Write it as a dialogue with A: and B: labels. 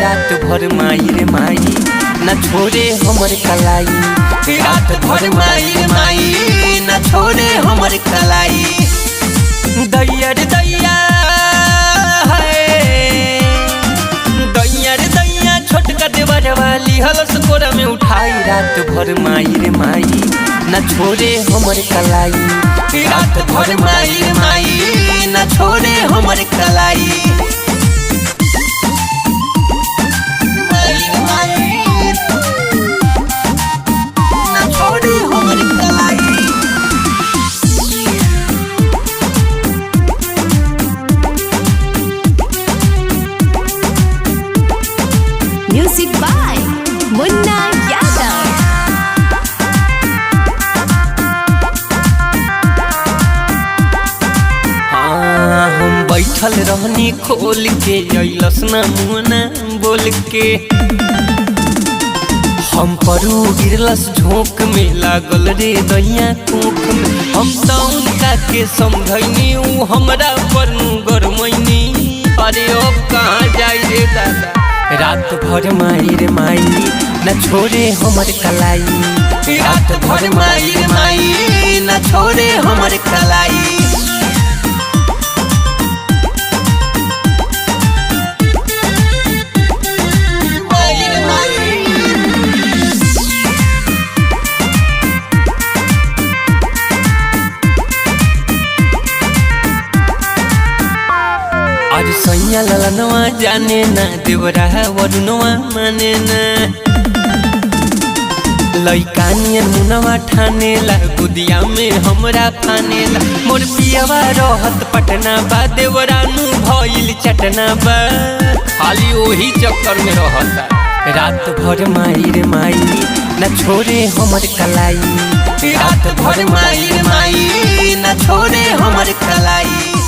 A: रात भर माई रे माई न छोड़े हमर कलाई। रात भर माई रे माई न छोड़े हमर कलाई। दैया रे दैया दैया रे दैया छोटका देवर वाली हलस कोरा में उठाई। रात भर माई रे माई न छोड़े हमर कलाई। रात भर माई रे माई न छोड़े हमर कलाई।
B: Music by Munna Yadav।
A: हम बैठल रहनी खोल के अइलस ना मुना बोल के। हम परू गिरलस झोंक में लागल रे दैया कोख में। हम तो उनका के समझैनी उ हमरा पर गरमैनी। अरे अब कहाँ जाई रे दादा। रात भर माई रे माई न छोड़े हमर कलाई। रात भर माई रे माई न छोड़े हमर कलाई। आज सैया ललनवा जाने ना देवरा वरुनवा माने ना। लइकानियन मुनवा ठाने ला गुदिया में हमरा फाने ला। मोर पियवा रहत पटना बा देवरा नु भइल चटना बा। खाली ओही चक्कर में रहता। रात भर माई रे माई न छोड़े हमर कलाई। रात भर माई रे माई न छोड़े हमर कलाई।